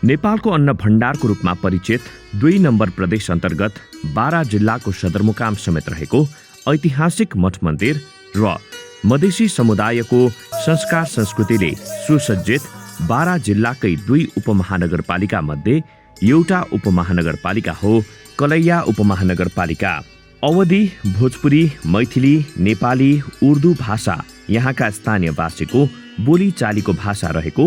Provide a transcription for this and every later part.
नेपालको अन्न भण्डारको रूपमा परिचित 2 नम्बर प्रदेश अन्तर्गत बारा जिल्लाको सदरमुकाम समेत रहेको ऐतिहासिक मठ मन्दिर र मधेसी समुदायको संस्कार संस्कृतिले सुसज्जित बारा जिल्लाकै 2 उपमहानगरपालिका मध्ये एउटा उपमहानगरपालिका हो कलैया उपमहानगरपालिका। अवधी, भोजपुरी, मैथिली, नेपाली, उर्दू भाषा यहाँका स्थानीयवासीको बोलीचालीको भाषा रहेको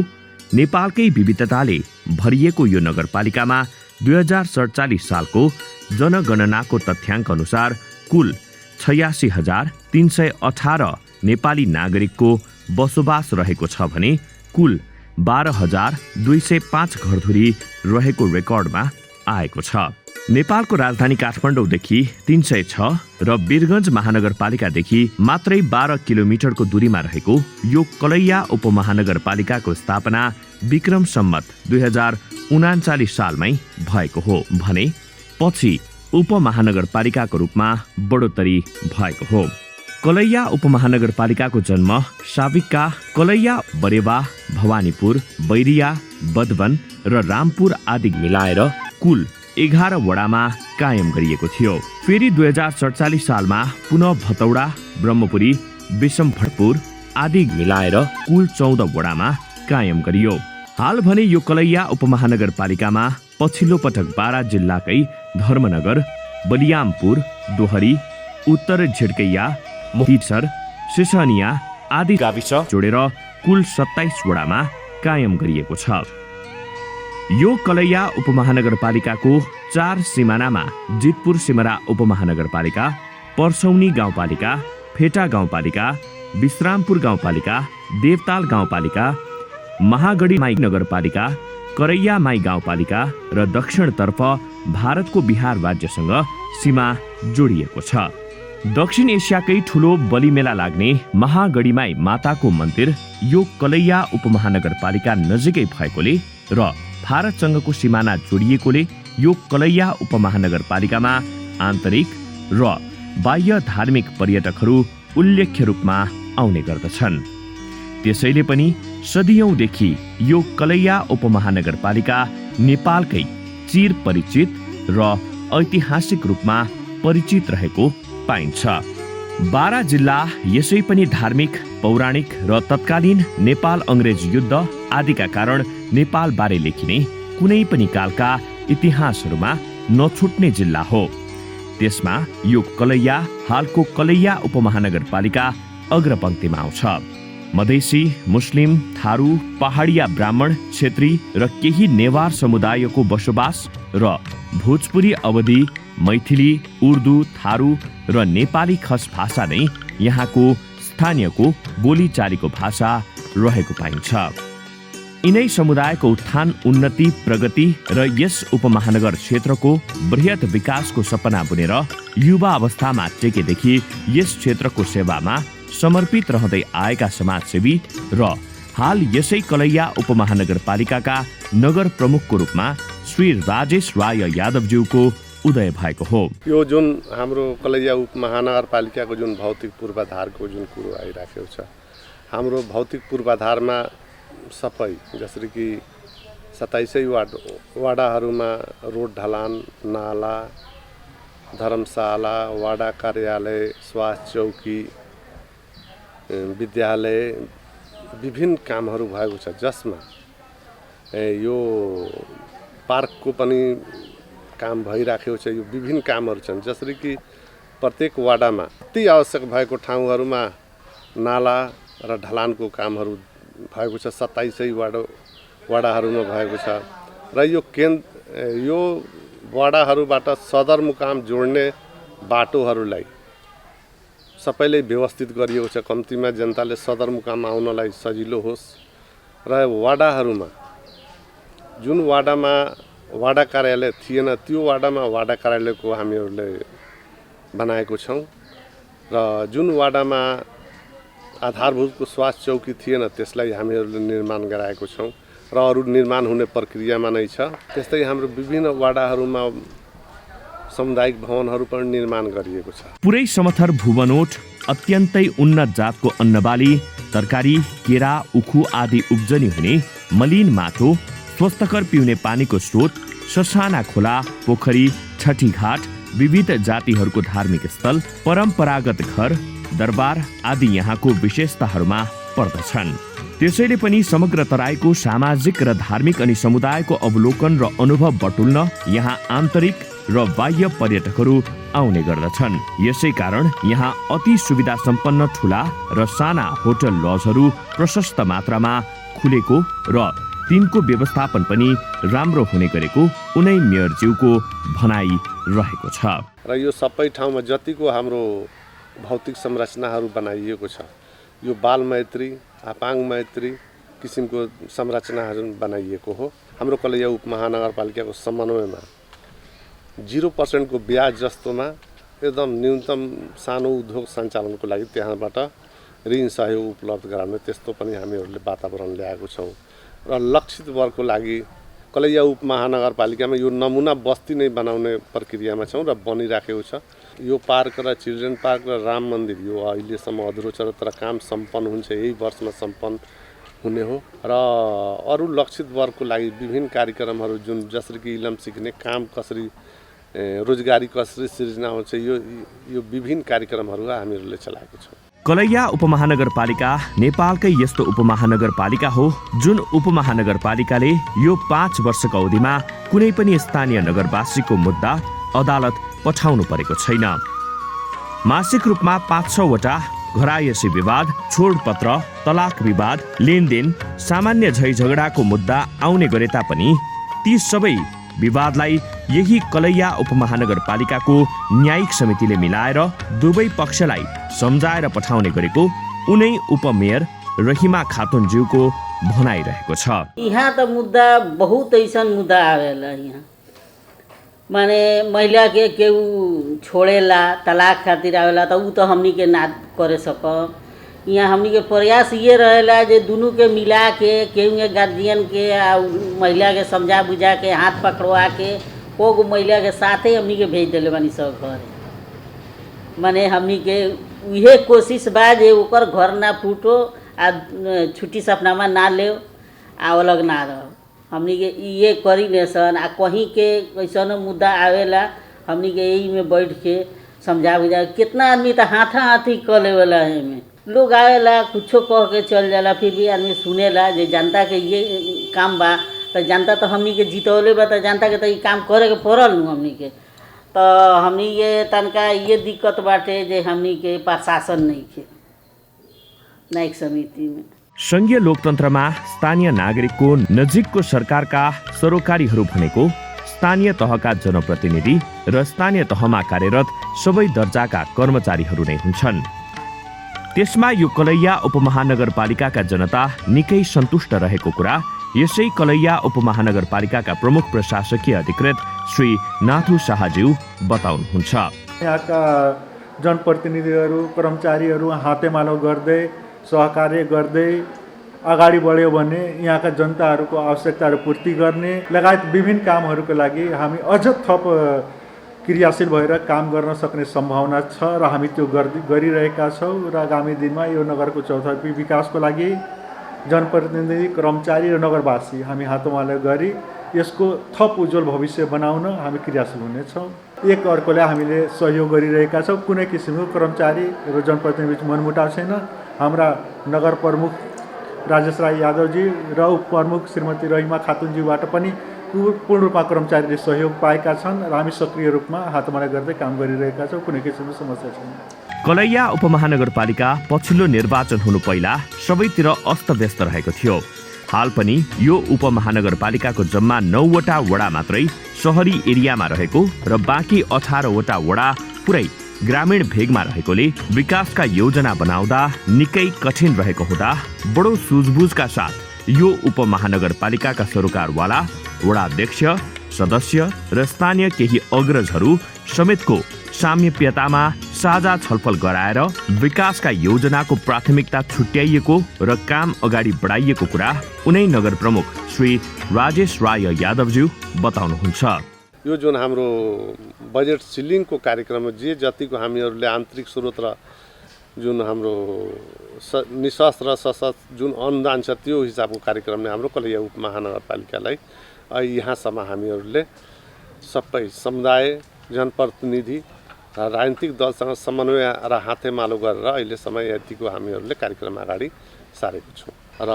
नेपालकै विविधताले भरिएको यो नगरपालिकामा 2047 सालको जनगणनाको तथ्याङ्क अनुसार कुल 86,318 नेपाली नागरिकको बसोबास रहेको छ भने कुल 12,205 घरधुरी रहेको रेकर्डमा आएको छ। नेपालको राजधानी काठमाडौँदेखि 306 र वीरगञ्ज महानगरपालिकादेखि मात्रै 12 किलोमिटरको दूरीमा रहेको यो कलैया उपमहानगरपालिकाको स्थापना विक्रम सम्मत 2039 सालमै भएको हो भने पछि उपमहानगरपालिकाको रूपमा बढोत्तरी भएको हो। कलैया उपमहानगरपालिकाको जन्म साविकका कलैया, बरेवा, भवानीपुर, बैरिया, बदवन र रामपुर आदि मिलाएर कुल 11 वडामा कायम गरिएको थियो। फेरि 2047 सालमा पुनः भतौडा, ब्रह्मपुरी, विषमभटपुर आदि मिलाएर कुल 14 वडामा कायम गरियो। हाल भने यो कलैया उपमहानगरपालिकामा पछिल्लो पटक बारा जिल्लाकै धर्मनगर, बलियामपुर, दोहरी, उत्तर झिड्कैया, मोहितसर, सिसनिया आदि गाविस जोडेर कुल 27 वडामा कायम गरिएको छ। यो कलैया उपमहानगरपालिकाको 4 सिमानामा जितपुर सिमरा उपमहानगरपालिका, पर्सौनी गाउँपालिका, फेटा गाउँपालिका, विश्रामपुर गाउँपालिका, देवताल गाउँपालिका, महागढी माई नगरपालिका, करैया माई गाउँपालिका र दक्षिणतर्फ भारतको बिहार राज्यसँग सीमा जोडिएको छ। दक्षिण एसियाकै ठुलो बलिमेला लाग्ने महागढीमाई माताको मन्दिर यो कलैया उपमहानगरपालिका नजिकै भएकोले र भारतसँगको सिमाना जोडिएकोले यो कलैया उपमहानगरपालिकामा आन्तरिक र बाह्य धार्मिक पर्यटकहरू उल्लेख्य रूपमा आउने गर्दछन्। त्यसैले पनि सदियौंदेखि यो कलैया उपमहानगरपालिका नेपालकै चिर परिचित र ऐतिहासिक रूपमा परिचित रहेको पाइन्छ। बारा जिल्ला यसै पनि धार्मिक, पौराणिक र तत्कालीन नेपाल अंग्रेज युद्ध आदिका कारण नेपाल बारे लेखिने कुनै पनि कालका इतिहासहरूमा नछुट्ने जिल्ला हो। त्यसमा यो कलैया हालको कलैया उपमहानगरपालिका अग्रपंक्तिमा आउँछ। मधेसी, मुस्लिम, थारू, पहाडिया ब्राह्मण, क्षेत्री र केही नेवार समुदायको बसोबास र भोजपुरी, अवधी, मैथिली, उर्दू, थारू र नेपाली खस भाषा नै यहाँको स्थानीयको बोलीचालीको भाषा रहेको पाइन्छ। यिनै समुदायको उत्थान, उन्नति, प्रगति र यस उपमहानगर क्षेत्रको बृहत विकासको सपना बुनेर युवा अवस्थामा टेकेदेखि यस क्षेत्रको सेवामा समर्पित रहँदै आएका समाजसेवी र हाल यसै कलैया उपमहानगरपालिकाका नगर प्रमुखको रूपमा श्री राजेश राय यादवज्यूको उदय भएको हो। यो जुन हाम्रो कलैया उपमहानगरपालिकाको जुन भौतिक पूर्वाधारको जुन कुरो आइराखेको छ, हाम्रो भौतिक पूर्वाधारमा सबै जसरी कि 27 वाडाहरूमा रोड ढलान, नाला, धर्मशाला, वाडा कार्यालय, स्वास्थ्य चौकी, विद्यालय विभिन्न कामहरू भएको छ, जसमा यो पार्कको पनि काम भइराखेको छ। यो विभिन्न कामहरू छन्, जसरी कि प्रत्येक वाडामा अति आवश्यक भएको ठाउँहरूमा नाला र ढलानको कामहरू भएको छ। 27 वाडाहरूमा भएको छ र यो वाडाहरूबाट सदरमुकाम जोड्ने बाटोहरूलाई सबैले व्यवस्थित गरिएको छ। कम्तीमा जनताले सदरमुकाम आउनलाई सजिलो होस् र वाडाहरूमा जुन वाडामा वाडा कार्यालय थिएन त्यो वाडामा वाडा कार्यालयको हामीहरूले बनाएको छौँ र जुन वाडामा आधारभूतको स्वास्थ्य चौकी थिएन, त्यसलाई हामीहरूले निर्माण गराएको छौँ र अरू निर्माण हुने प्रक्रियामा नै छ। त्यस्तै हाम्रो विभिन्न वडाहरूमा सामुदायिक भवनहरू पनि निर्माण गरिएको छ। पुरै समथर भूबनोट अत्यन्तै उन्नत जातको अन्नबाली, तरकारी, केरा, उखु आदि उब्जनी हुने मलिन माटो, स्वस्थकर पिउने पानीको स्रोत, ससाना खोला, पोखरी, छठीघाट, विविध जातिहरूको धार्मिक स्थल, परम्परागत घर, दरबार आदि यहाँको विशेषताहरूमा पर्दछन्। त्यसैले पनि समग्र तराईको सामाजिक र धार्मिक अनि समुदायको अवलोकन र अनुभव बटुल्न यहाँ आन्तरिक र बाह्य पर्यटकहरू आउने गर्दछन्। यसै कारण यहाँ अति सुविधा सम्पन्न ठुला र साना होटल लजहरू प्रशस्त मात्रामा खुलेको र तिनको व्यवस्थापन पनि राम्रो हुने गरेको उनै मेयरज्यूको भनाइ रहेको छ। र यो सबै ठाउँमा जतिको हाम्रो भौतिक संरचनाहरू बनाइएको छ, यो बाल मैत्री, आपाङ मैत्री किसिमको संरचनाहरू बनाइएको हो। हाम्रो कलैया उपमहानगरपालिकाको समन्वयमा 0% को ब्याज जस्तोमा एकदम न्यूनतम सानो उद्योग सञ्चालनको लागि त्यहाँबाट ऋण सहयोग उपलब्ध गराउने त्यस्तो पनि हामीहरूले वातावरण ल्याएको छौँ। र लक्षित वर्गको लागि कलैया उपमहानगरपालिकामा यो नमुना बस्ती नै बनाउने प्रक्रियामा छौँ र बनिराखेको छ। यो पार्क र चिल्ड्रेन पार्क र राम मन्दिर यो अहिलेसम्म अधुरो छ, तर काम सम्पन्न हुन्छ, यही वर्षमा सम्पन्न हुने हो। र अरू लक्षित वर्गको लागि विभिन्न कार्यक्रमहरू जुन जसरी कि इलम सिक्ने काम कसरी, रोजगारी कसरी सृजना हुन्छ, यो विभिन्न कार्यक्रमहरू हामीहरूले चलाएको छौँ। कलैया उपमहानगरपालिका नेपालकै यस्तो उपमहानगरपालिका हो जुन उपमहानगरपालिकाले यो 5 वर्षको अवधिमा कुनै पनि स्थानीय नगरवासीको मुद्दा अदालत पठाउनु परेको छैन। मासिक रूपमा 5-6 वटा घरायसी विवाद, छोडपत्र, तलाक विवाद, लेनदेन, सामान्य झैझगडाको मुद्दा आउने गरे तापनि ती सबै विवादलाई यही कलैया उपमहानगरपालिकाको न्यायिक समितिले मिलाएर दुवै पक्षलाई सम्झाएर पठाउने गरेको उनै उपमेयर रहिमा खातुनज्यूको भनाइरहेको छ। यहाँ त मुद्दा बहुत ऐसन मुद्दा आवेला यहाँ, माने महिला के केहू छोड़ेला, तलाक खातिर आवेला त ऊ तो हमनी के ना करे सक। यहाँ हमनी के प्रयास ये रहेला जे दोनों के मिला के केहू के गार्जियन के आ महिला के समझा बुझा के हाथ पकड़वा के को महिला के साथे हमनी के भेज देले बानी सब घर। माने हमनी के उहे कोशिश बा जे ओकर घर ना फूटो आ छुट्टी सपनामा ना ले आ अलग ना रहो। हमनी के ये करी नेसन आ कहीं के कैसन मुद्दा आवेला हमनी के यही में बैठ के समझा बुझा। कितना आदमी तो हाथा हाथी कर लेवेला है में लोग आवेला कुछो कह के चल जाला, फिर भी आदमी सुनेला जे जनता के ये काम बा तो जनता तो हमनी के जीतौले बा तो जनता के तो ये काम करे के पड़ल नु हमनी के। तो हमनी के तनका ये दिक्कत बाटे जे हमनी के प्रशासन नहीं के न्यायिक समिति में। संघीय लोकतन्त्रमा स्थानीय नागरिकको नजिकको सरकारका सरोकारीहरू भनेको स्थानीय तहका जनप्रतिनिधि र स्थानीय तहमा कार्यरत सबै दर्जाका कर्मचारीहरू नै हुन्छन्। त्यसमा यो कलैया उपमहानगरपालिकाका जनता निकै सन्तुष्ट रहेको कुरा यसै कलैया उपमहानगरपालिकाका प्रमुख प्रशासकीय अधिकृत श्री नाथु शाहज्यू बताउनुहुन्छ। यहाँका जनप्रतिनिधिहरू, कर्मचारीहरू हातेमालो गर्दै सहकार्य गर्दै अगाडि बढ्यो भने यहाँका जनताहरूको आवश्यकताहरू पूर्ति गर्ने लगायत विभिन्न कामहरूको लागि हामी अझ थप क्रियाशील भएर काम गर्न सक्ने सम्भावना छ र हामी त्यो गरिरहेका छौँ। र आगामी दिनमा यो नगरको चौतर्फी विकासको लागि जनप्रतिनिधि, कर्मचारी र नगरवासी हामी हातमालो गरी यसको थप उज्जवल भविष्य बनाउन हामी क्रियाशील हुनेछौँ। एक अर्कोले हामीले सहयोग गरिरहेका छौँ। कुनै किसिमको कर्मचारी र जनप्रतिनिधिबीच मनमुटाव छैन। हाम्रा नगर प्रमुख राजेश राई यादवजी र उपप्रमुख श्रीमती रहिमा खातुनजीबाट पनि पूर्ण रूपमा कर्मचारीले सहयोग पाएका छन् र हामी सक्रिय रूपमा हातमाला गर्दै काम गरिरहेका छौँ। कुनै किसिमको समस्या छैन। कलैया उपमहानगरपालिका पछिल्लो निर्वाचन हुनु पहिला सबैतिर अस्तव्यस्त रहेको थियो। हाल पनि यो उपमहानगरपालिकाको जम्मा 9 वटा वडा मात्रै शहरी एरियामा रहेको र बाँकी 18 वटा वडा पुरै ग्रामीण भेगमा रहेकोले विकासका योजना बनाउँदा निकै कठिन रहेको हुँदा बडो सुझबुझका साथ यो उपमहानगरपालिकाका सरोकारवाला, वडाध्यक्ष, सदस्य र स्थानीय केही अग्रजहरू समेतको सामिप्यतामा साझा छलफल गराएर विकासका योजनाको प्राथमिकता छुट्याइएको र काम अगाडि बढाइएको कुरा उनै नगर प्रमुख श्री राजेश राय यादवज्यू बताउनुहुन्छ। यो जुन हाम्रो बजेट सिलिङको कार्यक्रममा जे जतिको हामीहरूले आन्तरिक स्रोत र जुन हाम्रो निशस्त्र र सशस्त्र जुन अनुदान छ त्यो हिसाबको कार्यक्रमले हाम्रो कलैया उपमहानगरपालिकालाई यहाँसम्म हामीहरूले सबै समुदाय जनप्रतिनिधि र राजनीतिक दलसँग समन्वय र हातेमालो गरेर अहिलेसम्म यतिको हामीहरूले कार्यक्रम अगाडि सारेको छौँ। र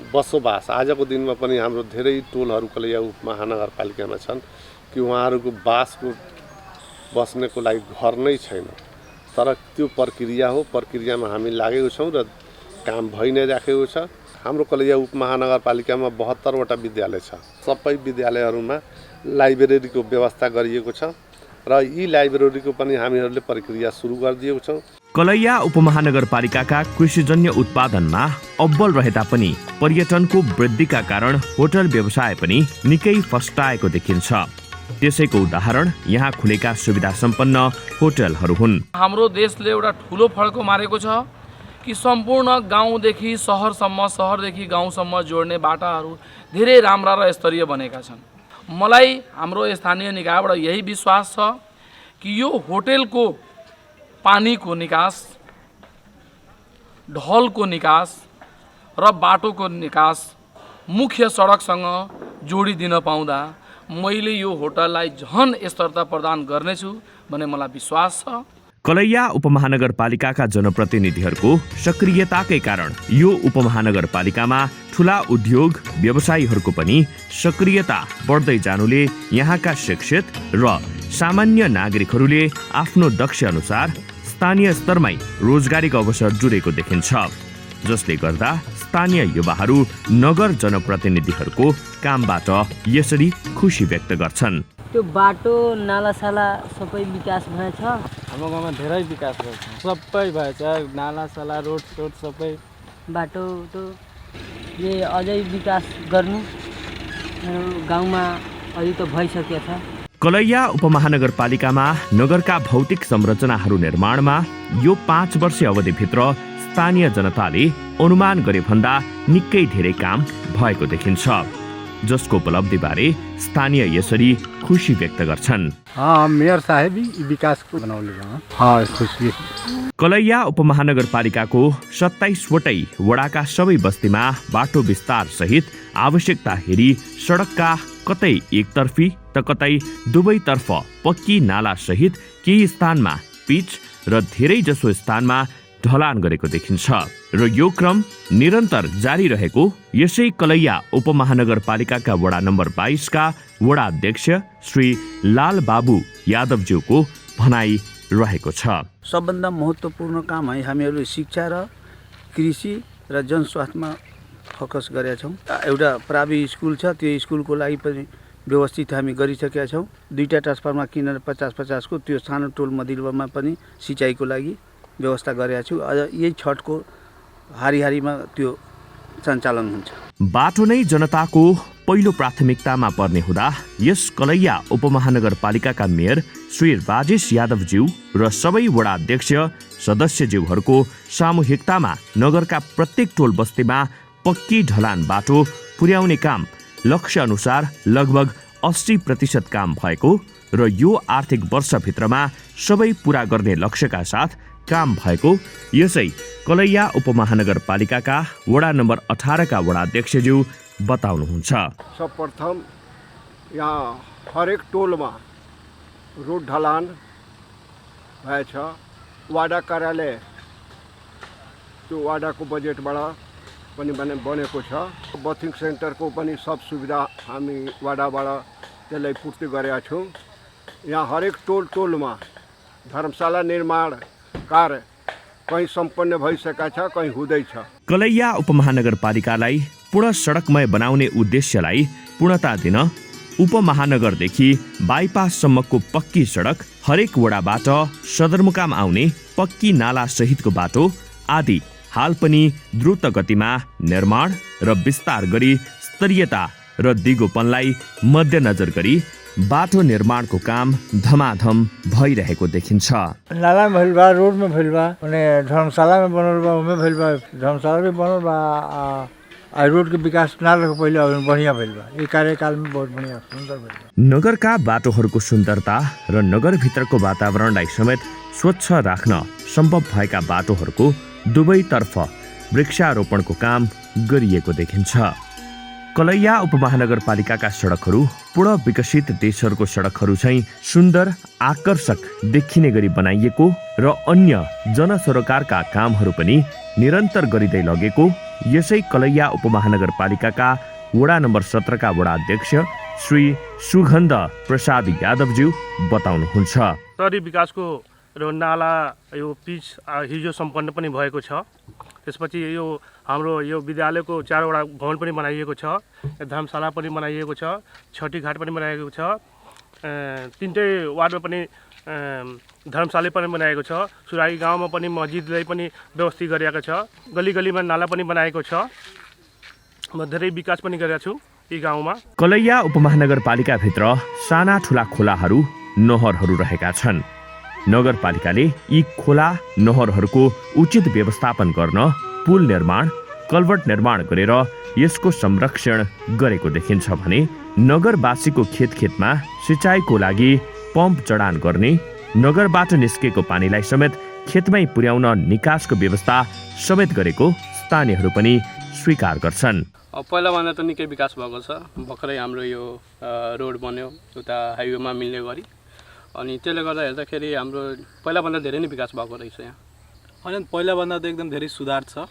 बसोबास आजको दिनमा पनि हाम्रो धेरै टोलहरू कलैया उपमहानगरपालिकामा छन् कि उहाँहरूको बस्नको लागि घर नै छैन, तर त्यो प्रक्रिया हो, प्रक्रियामा हामी लागेको छौँ र काम भइ नै राखेको छ। हाम्रो कलैया उपमहानगरपालिकामा 72 वटा विद्यालय छ। सबै विद्यालयहरूमा लाइब्रेरीको व्यवस्था गरिएको छ र यी लाइब्रेरीको पनि हामीहरूले प्रक्रिया सुरु गरिदिएको छौँ। कलैया उपमहानगरपालिकाका कृषिजन्य उत्पादनमा अब्बल रहे तापनि पर्यटनको वृद्धिका कारण होटल व्यवसाय पनि निकै फस्टाएको देखिन्छ। त्यसैको उदाहरण यहाँ खुलेका सुविधा सम्पन्न होटलहरू हुन्। हाम्रो देशले एउटा ठुलो फड्को मारेको छ कि सम्पूर्ण गाउँदेखि सहरसम्म, सहरदेखि गाउँसम्म जोड्ने बाटाहरू धेरै राम्रा र स्तरीय बनेका छन्। मलाई हाम्रो स्थानीय निकायबाट यही विश्वास छ कि यो होटलको पानीको निकास, ढलको निकास र बाटोको निकास मुख्य सडकसँग जोडिदिन पाउँदा मैले यो होटललाई झन स्तरता प्रदान गर्नेछु भन्ने मलाई विश्वास छ। कलैया उपमहानगरपालिकाका जनप्रतिनिधिहरूको सक्रियताकै कारण यो उपमहानगरपालिकामा ठूला उद्योग व्यवसायीहरूको पनि सक्रियता बढ्दै जानुले यहाँका शिक्षित र सामान्य नागरिकहरूले आफ्नो दक्ष अनुसार स्थानीय स्तरमै रोजगारीको अवसर जुरेको देखिन्छ, जसले गर्दा स्थानीय युवाहरू नगर जनप्रतिनिधिहरूको कामबाट यसरी खुसी व्यक्त गर्छन्। त्यो बाटो नालासाला सबै विकास भएछ। हाम्रो गाउँमा धेरै विकास भएछ, सबै भएछ, नालासाला रोड सोड सबै बाटो त यो अझै विकास गर्नु गाउँमा अलि त भइसकेको छ। कलैया उपमहानगरपालिकामा नगरका भौतिक संरचनाहरू निर्माणमा यो 5 वर्षीय अवधिभित्र स्थानीय जनताले अनुमान गरे भन्दा निकै धेरै काम भएको देखिन्छ, जसको उपलब्धिबारे स्थानीय यसरी खुसी व्यक्त गर्छन्। मेयर साहेब विकास को बनाउनु खुसी। कलैया उपमहानगरपालिकाको 27 वटै वडाका सबै बस्तीमा बाटो विस्तार सहित आवश्यकता हेरी सडकका कतै एकतर्फी त कतै दुवैतर्फ पक्की नाला सहित केही स्थानमा पिच र धेरै जसो स्थानमा ढलान गरेको देखिन्छ र यो क्रम निरन्तर जारी रहेको यसै कलैया उपमहानगरपालिकाका वडा नम्बर 22 का वडा अध्यक्ष श्री लाल बाबु यादवज्यूको भनाइ रहेको छ। सबभन्दा महत्त्वपूर्ण काम है हामीहरूले शिक्षा र कृषि र जनस्वास्थ्यमा फोकस गरेका छौँ। एउटा प्राइभेट स्कुल छ, त्यो स्कुलको लागि पनि व्यवस्थित हामी गरिसकेका छौँ। 2टा ट्रान्सफर्मर किनेर 50-50 को त्यो सानो टोल मदिलमा पनि सिँचाइको लागि व्यवस्था गरेका छु। अझ यही छठको हारिहारीमा त्यो सञ्चालन हुन्छ। बाटो नै जनताको पहिलो प्राथमिकतामा पर्ने हुँदा यस कलैया उपमहानगरपालिकाका मेयर श्री राजेश यादवज्यू र सबै वडा अध्यक्ष सदस्यज्यूहरूको सामूहिकतामा नगरका प्रत्येक टोल बस्तीमा पक्की ढलान बाटो पुर्याउने काम लक्ष्य अनुसार लगभग 80% काम भएको र यो आर्थिक वर्षभित्रमा सबै पूरा गर्ने लक्ष्यका साथ काम भएको यसै कलैया उपमहानगरपालिकाका वडा नम्बर 18 का वडा अध्यक्षज्यू बताउनुहुन्छ। सर्वप्रथम यहाँ हरेक टोलमा रोड ढलान भएछ। वाडा कार्यालय त्यो वाडाको बजेटबाट पनि बनेको छ। बथिङ सेन्टरको पनि सब सुविधा हामी वाडाबाट त्यसलाई पूर्ति गरेका छौँ। यहाँ हरेक टोलमा धर्मशाला निर्माण कार्य कहीँ सम्पन्न भइसकेका छ, कहीँ हुँदैछ। कलैया उपमहानगरपालिकालाई पूर्ण सडकमय बनाउने उद्देश्यलाई पूर्णता दिन उपमहानगरदेखि बाइपाससम्मको पक्की सडक, हरेक वडाबाट सदरमुकाम आउने पक्की नाला सहितको बाटो आदि हाल पनि द्रुत गतिमा निर्माण र विस्तार गरी स्तरीयता र दिगोपनलाई मध्यनजर गरी बाटो निर्माणको काम धमाधम भइरहेको देखिन्छ। नाला में भइल बा, रोड में भइल बा, माने धर्मशाला में बनल बा, उमे भइल बा, धर्मशाला भी बनल बा, आ रोड के विकास ना रहे पहिले अब बढ़िया भइल बा। ये कार्यकाल में बहुत बढ़िया सुंदर भइल बा। नगरका बाटोहरूको सुन्दरता र नगरभित्रको वातावरणलाई समेत स्वच्छ राख्न सम्भव भएका बाटोहरूको दुवैतर्फ वृक्षारोपणको काम गरिएको देखिन्छ। कलैया उपमहानगरपालिकाका सडकहरू पूर्ण विकसित देशहरूको सडकहरू चाहिँ सुन्दर आकर्षक देखिने गरी बनाइएको र अन्य जनसरोकारका कामहरू पनि निरन्तर गरिँदै लगेको यसै कलैया उपमहानगरपालिकाका वडा नम्बर 17 का वडा अध्यक्ष श्री सुगन्ध प्रसाद यादवज्यू बताउनुहुन्छ। शहरी विकासको र नाला यो पिच हिजो सम्पन्न पनि भएको छ। त्यसपछि यो हाम्रो यो विद्यालयको 4 वटा भवन पनि बनाइएको छ, धर्मशाला पनि बनाइएको छ, छठी घाट पनि बनाइएको छ, 3टै वार्डमा पनि धर्मशाला पनि बनाएको छ, सुराही गाउँमा पनि मस्जिदलाई पनि व्यवस्थित गरिएको छ, गली गलीमा नाला पनि बनाएको छ। म धेरै विकास पनि गरेको छु यी गाउँमा। कलैया उपमहानगरपालिकाभित्र साना ठुला खोलाहरू नहरहरू रहेका छन्। नगरपालिकाले यी खोला नहरहरूको उचित व्यवस्थापन गर्न पुल निर्माण, कल्भर्ट निर्माण गरेर यसको संरक्षण गरेको देखिन्छ भने नगरवासीको खेतमा सिँचाइको लागि पम्प जडान गर्ने, नगरबाट निस्केको पानीलाई समेत खेतमै पुर्याउन निकासको व्यवस्था समेत गरेको स्थानीयहरू पनि स्वीकार गर्छन्। पहिलाभन्दा त निकै विकास भएको छ। भर्खरै हाम्रो यो रोड बन्यो उता हाइवेमा मिल्ने गरी, अनि त्यसले गर्दा हेर्दाखेरि हाम्रो पहिलाभन्दा धेरै नै विकास भएको रहेछ यहाँ। होइन, पहिलाभन्दा त एकदम धेरै सुधार छ।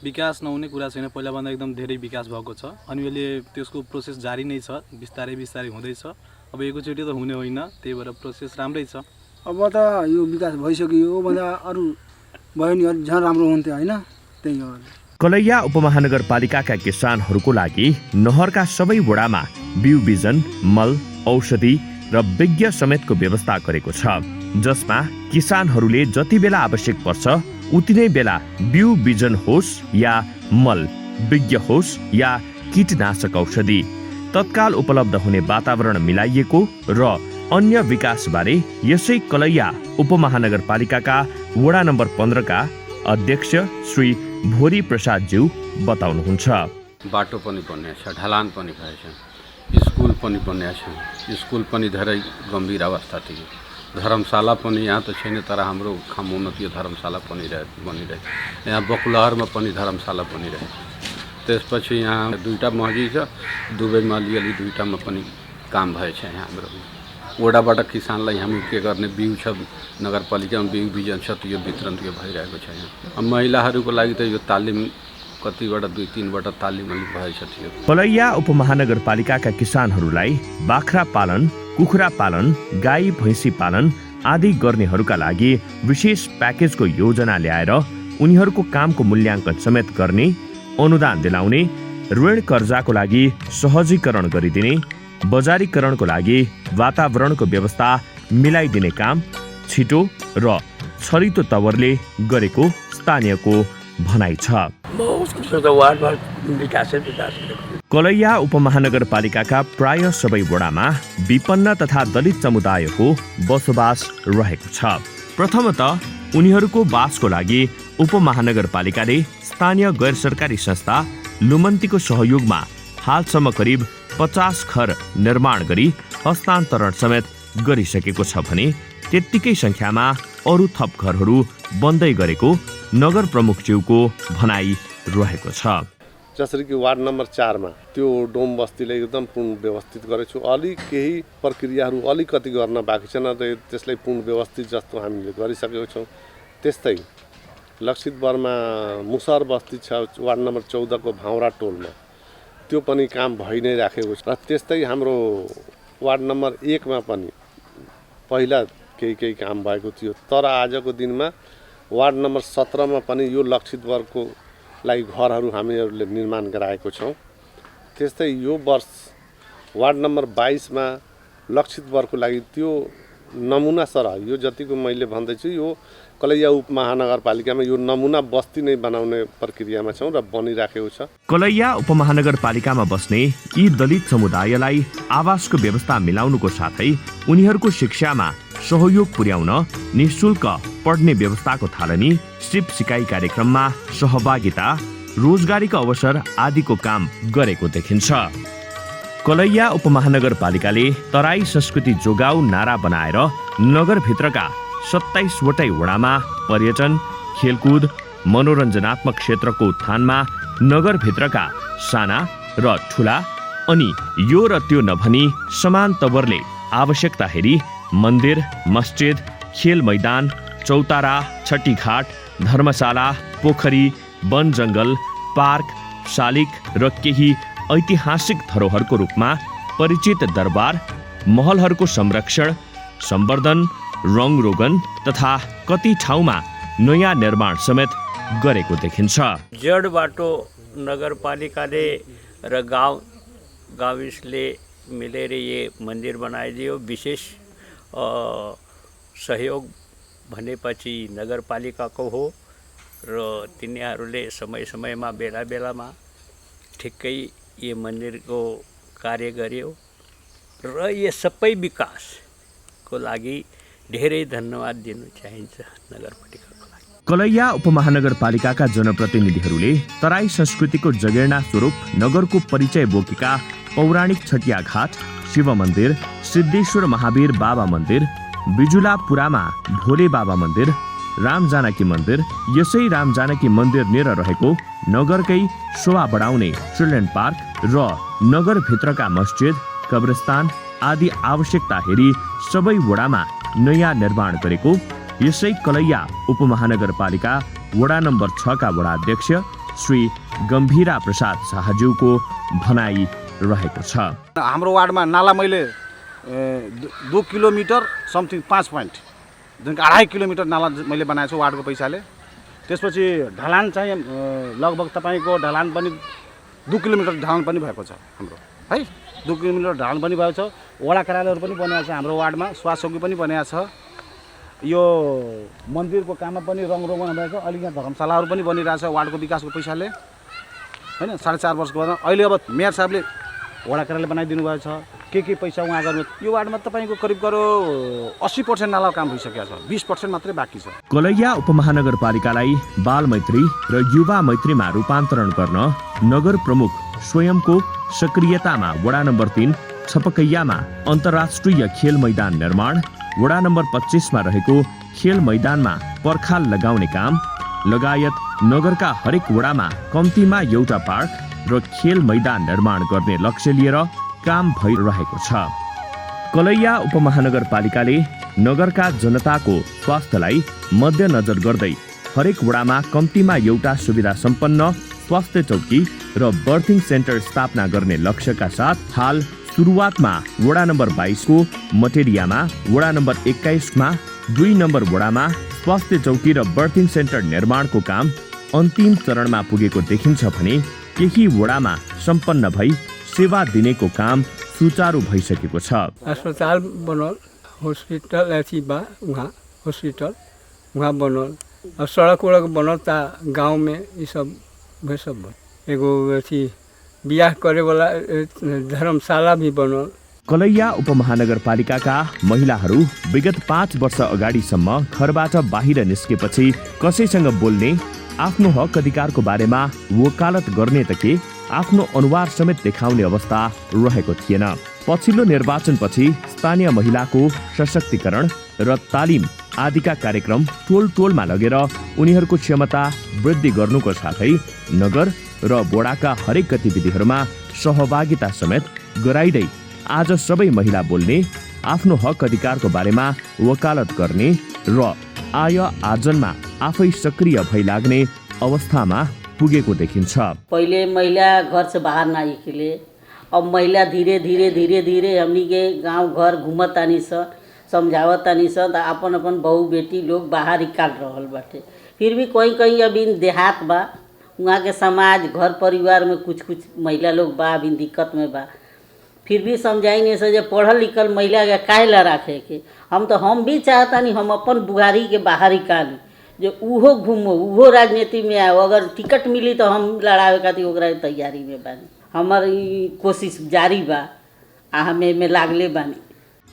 विकास नहुने कुरा छैन, पहिलाभन्दा एकदम धेरै विकास भएको छ। अनि अहिले त्यसको प्रोसेस जारी नै छ, बिस्तारै बिस्तारै हुँदैछ। अब एकैचोटि त हुने होइन, त्यही भएर प्रोसेस राम्रै छ। अब त यो विकास भइसक्यो, योभन्दा अरू भयो नि झन् राम्रो हुन्थ्यो होइन, त्यही हो। कलैया उपमहानगरपालिकाका किसानहरूको लागि नहरका सबै वडामा बिउ बिजन, मल, औषधि र विज्ञ समेतको व्यवस्था गरेको छ, जसमा किसानहरूले जति बेला आवश्यक पर्छ उति नै बेला बिउ बिजन होस् या मल, विज्ञ होस् या कीटनाशक औषधि तत्काल उपलब्ध हुने वातावरण मिलाइएको र अन्य विकासबारे यसै कलैया उपमहानगरपालिकाका वडा नम्बर 15 का अध्यक्ष श्री भोरी प्रसादज्यू बताउनुहुन्छ। बाटो पनि बन्या छ, ढलान पनि भएछ, स्कुल पनि बन्या छ। स्कुल पनि धेरै गम्भीर अवस्था थियो। धर्मशाला पनि यहाँ त छैन, तर हाम्रो खामुमा त्यो धर्मशाला बनिरहेको। यहाँ बकुलहरमा पनि धर्मशाला बनिरहेको। त्यसपछि यहाँ 2टा मस्जिद छ, दुवैमा अलिअलि 2टामा पनि काम भएछ। यहाँ हाम्रो वडाबाट किसानलाई हामी के गर्ने बिउ छ, नगरपालिकामा बिउ बिजन छ, त्यो वितरण त्यो भइरहेको छ। यहाँ महिलाहरूको लागि त यो तालिम कतिवटा 2-3वटा तालिम अलिक भएछ थियो। कलैया उपमहानगरपालिकाका किसानहरूलाई बाख्रा पालन, कुखुरा पालन, गाई भैँसी पालन आदि गर्नेहरूका लागि विशेष प्याकेजको योजना ल्याएर उनीहरूको कामको मूल्याङ्कन समेत गर्ने, अनुदान दिलाउने, ऋण कर्जाको लागि सहजीकरण गरिदिने, बजारीकरणको लागि वातावरणको व्यवस्था मिलाइदिने काम छिटो र छरितो तवरले गरेको स्थानीयको भनाइ छ। कलैया उपमहानगरपालिकाका प्राय सबै वडामा विपन्न तथा दलित समुदायको बसोबास रहेको छ। प्रथमतः उनीहरूको बासको लागि उपमहानगरपालिकाले स्थानीय गैर सरकारी संस्था लुमन्तीको सहयोगमा हालसम्म करिब 50 घर निर्माण गरी हस्तान्तरण समेत गरिसकेको छ भने त्यत्तिकै संख्यामा अरू थप घरहरू बन्दै गरेको नगर प्रमुखज्यूको भनाइ रहेको छ। जसरी कि वार्ड नम्बर 4 मा त्यो डोम बस्तीलाई एकदम पूर्ण व्यवस्थित गरेछु। अलि केही प्रक्रियाहरू अलिकति गर्न बाँकी छ, न त त्यसलाई पूर्ण व्यवस्थित जस्तो हामीले गरिसकेको छौँ। त्यस्तै लक्षित बर्मा मुसर बस्ती छ वार्ड नम्बर 14 को भाउरा टोलमा, त्यो पनि काम भइ नै राखेको छ। र त्यस्तै हाम्रो वार्ड नम्बर 1 मा पनि पहिला केही काम भएको थियो, तर आजको दिनमा वार्ड नम्बर 17 मा पनि यो लक्षित वर्गको लागि घरहरू हामीहरूले निर्माण गराएको छौँ। त्यस्तै यो वर्ष वार्ड नम्बर 22 मा लक्षित वर्गको लागि त्यो नमुना सरह यो जतिको मैले भन्दैछु यो कलैया उपमहानगरपालिकामा यो नमुना बस्ती नै बनाउने प्रक्रियामा छौँ र बनिराखेको छ। कलैया उपमहानगरपालिकामा बस्ने यी दलित समुदायलाई आवासको व्यवस्था मिलाउनुको साथै उनीहरूको शिक्षामा सहयोग पुर्याउन निःशुल्क पढ्ने व्यवस्थाको थालनी, सिप सिकाइ कार्यक्रममा सहभागिता, रोजगारीको अवसर आदिको काम गरेको देखिन्छ। कलैया उपमहानगरपालिकाले तराई संस्कृति जोगाउ नारा बनाएर नगरभित्रका 27 वटै वडामा पर्यटन, खेलकुद, मनोरञ्जनात्मक क्षेत्रको उत्थानमा नगरभित्रका साना र ठुला अनि यो र त्यो नभनी समान तवरले आवश्यकता हेरी मन्दिर, मस्जिद, खेल मैदान, चौतारा, छठीघाट, धर्मशाला, पोखरी, वन जङ्गल, पार्क, शालिग र केही ऐतिहासिक धरोहरको रूपमा परिचित दरबार, महलहरूको संरक्षण, सम्वर्धन, रङरोगन तथा कति ठाउँमा नयाँ निर्माण समेत गरेको देखिन्छ। जड बाटो नगरपालिकाले र गाविसले मिलेर ये मन्दिर बनाइदियो। विशेष सहयोग भनेपछि नगरपालिकाको हो र तिनीहरूले समय समयमा बेला बेलामा ठिक्कै ये मन्दिरको कार्य गर्यो र ये सबै विकासको लागि धेरै धन्यवाद दिनु चाहिन्छ नगरपालिकाको लागि। कलैया उपमहानगरपालिकाका जनप्रतिनिधिहरूले तराई संस्कृतिको जगेर्ना स्वरूप नगरको परिचय बोकेका पौराणिक छटियाघाट, शिव मन्दिर, सिद्धेश्वर महावीर बाबा मन्दिर, बिजुलापुरामा भोले बाबा मन्दिर, राम जानकी मन्दिर, यसै राम जानकी मन्दिर नेर रहेको नगरकै शोभा बढाउने चिल्ड्रेन पार्क र नगरभित्रका मस्जिद, कब्रस्तान आदि आवश्यकता हेरी सबै वडामा नयाँ निर्माण गरेको यसै कलैया उपमहानगरपालिका वडा नम्बर 6 का वडा अध्यक्ष श्री गम्भीरा प्रसाद शाहज्यूको भनाई रहेको छ। हाम्रो वार्डमा नाला मैले 2 किलोमिटर समथिङ 5 पोइन्ट जुन 2.5 किलोमिटर नाला मैले बनाएको छु वार्डको पैसाले। त्यसपछि ढलान चाहिँ लगभग तपाईँको ढलान पनि 2 किलोमिटर ढलान पनि भएको छ हाम्रो है। 2 किलोमिटर ढलान पनि भएको छ। वडा कार्यालयहरू पनि बनाएको छ हाम्रो वार्डमा, स्वास्थ्य चौकी पनि बनाएको छ। यो मन्दिरको काममा पनि रङरोगन भएको, अहिले यहाँ धर्मशालाहरू पनि बनिरहेछ वार्डको विकासको पैसाले हैन। 4.5 वर्षको बाद अहिले अब मेयर साहबले वडा कार्यालय बनाइदिनु भएको छ। के पैसा उहाँ गर्नु, यो वार्डमा तपाईँको करिब 80% नाला काम भइसकेको छ, 20% मात्रै बाँकी छ। कलैया उपमहानगरपालिकालाई बाल मैत्री र युवा मैत्रीमा रूपान्तरण गर्न नगर प्रमुख स्वयंको सक्रियतामा वडा नम्बर 3 छपकैयामा अन्तर्राष्ट्रिय खेल मैदान निर्माण, वडा नम्बर 25 मा रहेको खेल मैदानमा पर्खाल लगाउने काम लगायत नगरका हरेक वडामा कम्तीमा एउटा पार्क र खेल मैदान निर्माण गर्ने लक्ष्य लिएर काम भइरहेको छ। कलैया उपमहानगरपालिकाले नगरका जनताको स्वास्थ्यलाई मध्यनजर गर्दै हरेक वडामा कम्तीमा एउटा सुविधा सम्पन्न स्वास्थ्य चौकी र बर्थिङ सेन्टर स्थापना गर्ने लक्ष्यका साथ हाल सुरुवातमा वडा नम्बर 22 को मटेरियामा, वडा नम्बर 21 मा 2 नम्बर वडामा स्वास्थ्य चौकी र बर्थिङ सेन्टर निर्माणको काम अन्तिम चरणमा पुगेको देखिन्छ भने केही वडामा सम्पन्न भई सेवा दिनेको काम सुचारू भइसकेको छ। अस्पताल बनल, हॉस्पिटल अथी बा वहाँ हॉस्पिटल वहाँ बनल, और सड़क उड़क बनल ता गाँव में ये सब एगो अथी बियाह करे वाला धर्मशाला भी बनल। कलैया उपमहानगरपालिकाका महिलाहरू विगत 5 वर्ष अगाडिसम्म घरबाट बाहिर निस्केपछि कसैसँग बोल्ने, आफ्नो हक अधिकारको बारेमा वकालत गर्ने त के आफ्नो अनुहार समेत देखाउने अवस्था रहेको थिएन। पछिल्लो निर्वाचनपछि स्थानीय महिलाको सशक्तिकरण र तालिम आदिका कार्यक्रम टोलमा लगेर उनीहरूको क्षमता वृद्धि गर्नुको साथै नगर र वडाका हरेक गतिविधिहरूमा सहभागिता समेत गराइदै आज सबै महिला बोल्ने, आफ्नो हक अधिकारको बारेमा वकालत गर्ने र आय आर्जनमा आफै सक्रिय भई लाग्ने अवस्थामा पुगेको देखिन्छ। पहिले महिला घर से बाहर ना निकले, अब महिला धीरे धीरे हमनी के गांव घर घूमत तानी स, समझावत तानी स, अपन अपन बहू बेटी लोग बाहर निकाल रहल बाटे। फिर भी कहीं अभी देहात बा, वहाँ के समाज घर परिवार में कुछ महिला लोग बा अभी दिक्कत में बा। फिर भी समझाई नहीं से पढ़ल लिखल महिला के काहे ला रखे के। हम भी चाहता नहीं हम अपन बुहारी के बाहर निकाली, जो उहो घूमो उहो राजनीति में आओ, अगर टिकट मिली तो हम लड़ावे खातिर ओकरा तैयारी में बानी। हमार कोशिश जारी बा आ हमें में लागले बानी।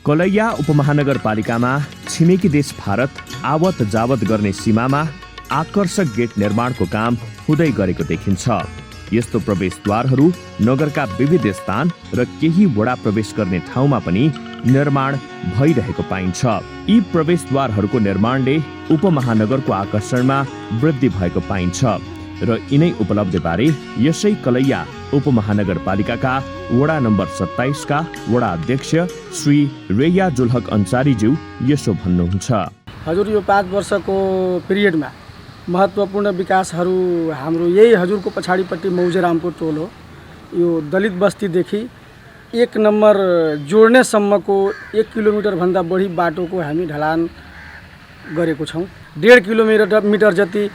कलैया उपमहानगरपालिकामा छिमेकी देश भारत आवत जावत गर्ने सीमामा आकर्षक गेट निर्माणको काम हुँदै गरेको देखिन्छ। यस्तो प्रवेशद्वारहरू नगरका विविध स्थान र केही वडा प्रवेश गर्ने ठाउँमा पनि निर्माण भइरहेको पाइन्छ। यी प्रवेशद्वारहरूको निर्माणले उपमहानगरको आकर्षणमा वृद्धि भएको पाइन्छ र यिनै उपलब्धिबारे यसै कलैया उपमहानगरपालिकाका वडा नम्बर 27 का वडा अध्यक्ष श्री रेया जुलहक अन्सारीज्यू यसो भन्नुहुन्छ। हजुर, यो 5 वर्षको पिरियडमा महत्त्वपूर्ण विकासहरू हाम्रो यही हजुरको पछाडिपट्टि मौजेरामको टोल हो। यो दलित बस्तीदेखि 1 नम्बर जोड्नेसम्मको 1 किलोमिटरभन्दा बढी बाटोको हामी ढलान गरेको छौँ। 1.5 किलोमिटर जति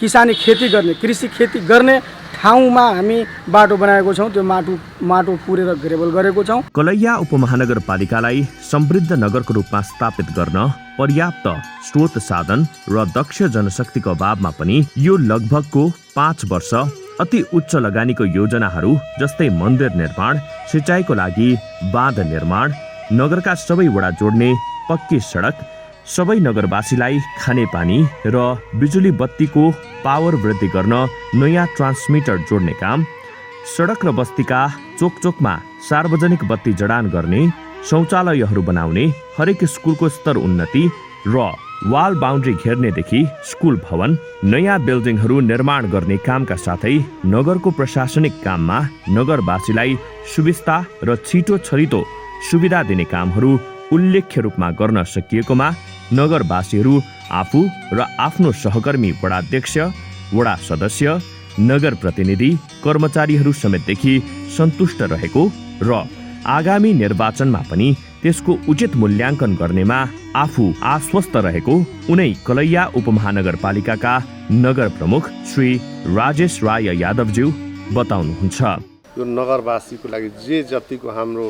किसानी खेती गर्ने कृषि खेती गर्ने ठाउँमा हामी बाटो बनाएको छौँ। त्यो माटो पुरेर ग्रेबल गरेको छौँ। कलैया उपमहानगरपालिकालाई समृद्ध नगरको रूपमा स्थापित गर्न पर्याप्त स्रोत साधन र दक्ष जनशक्तिको अभावमा पनि यो लगभगको 5 वर्ष अति उच्च लगानीको योजनाहरू जस्तै मन्दिर निर्माण, सिँचाइको लागि बाँध निर्माण, नगरका सबै वडा जोड्ने पक्की सडक, सबै नगरवासीलाई खानेपानी र बिजुली बत्तीको पावर वृद्धि गर्न नयाँ ट्रान्समिटर जोड्ने काम, सडक र बस्तीका चोकचोकमा सार्वजनिक बत्ती जडान गर्ने, शौचालयहरू बनाउने, हरेक स्कुलको स्तर उन्नति र वाल बाउन्ड्री घेर्नेदेखि स्कुल भवन, नयाँ बिल्डिङहरू निर्माण गर्ने कामका साथै नगरको प्रशासनिक काममा नगरवासीलाई सुविस्ता र छिटो छरितो सुविधा दिने कामहरू उल्लेख्य रूपमा गर्न सकिएकोमा नगरवासीहरू आफू र आफ्नो सहकर्मी वडाध्यक्ष, वडा सदस्य, नगर प्रतिनिधि, कर्मचारीहरू समेतदेखि सन्तुष्ट रहेको र आगामी निर्वाचनमा पनि त्यसको उचित मूल्याङ्कन गर्नेमा आफू आश्वस्त रहेको उनै कलैया उपमहानगरपालिकाका नगर प्रमुख श्री राजेश राय यादवज्यू बताउनुहुन्छ। यो नगरवासीको लागि जे जतिको हाम्रो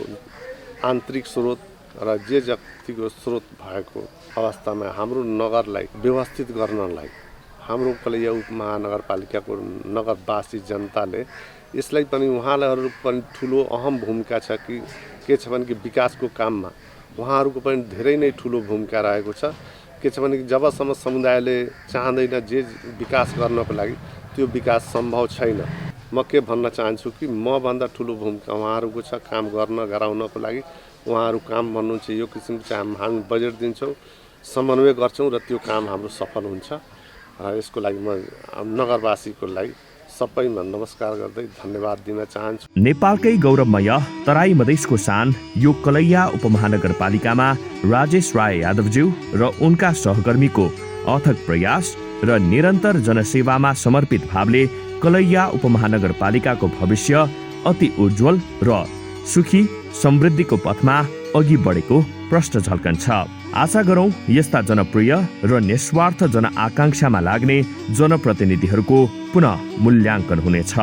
आन्तरिक स्रोत र जे जतिको स्रोत भएको अवस्थामा हाम्रो नगरलाई व्यवस्थित गर्नलाई हाम्रो कलैया उपमहानगरपालिकाको नगरवासी जनताले यसलाई पनि उहाँहरू पनि ठुलो अहम भूमिका छ कि के छ भने कि विकासको काममा उहाँहरूको पनि धेरै नै ठुलो भूमिका रहेको छ। के छ भने कि जबसम्म समुदायले चाहँदैन जे विकास गर्नको लागि त्यो विकास सम्भव छैन। म के भन्न चाहन्छु कि मभन्दा ठुलो भूमिका उहाँहरूको छ काम गर्न गराउनको लागि। उहाँहरू काम भन्नुहुन्छ यो किसिमको चाहिँ हामी बजेट दिन्छौँ, समन्वय गर्छौँ र त्यो काम हाम्रो सफल हुन्छ। यसको लागि म नगरवासीको लागि सबैमा नमस्कार गर्दै धन्यवाद दिन चाहन्छु। नेपालकै गौरवमय तराई मधेसको शान यो कलैया उपमहानगरपालिकामा राजेश राय यादवज्यू र उनका सहकर्मीको अथक प्रयास र निरन्तर जनसेवामा समर्पित भावले कलैया उपमहानगरपालिकाको भविष्य अति उज्जवल र सुखी समृद्धिको पथमा अघि बढेको प्रश्न झल्कन्छ। आशा गरौँ यस्ता जनप्रिय र निस्वार्थ जनआकांक्षामा लाग्ने जनप्रतिनिधिहरूको पुनः मूल्याङ्कन हुनेछ।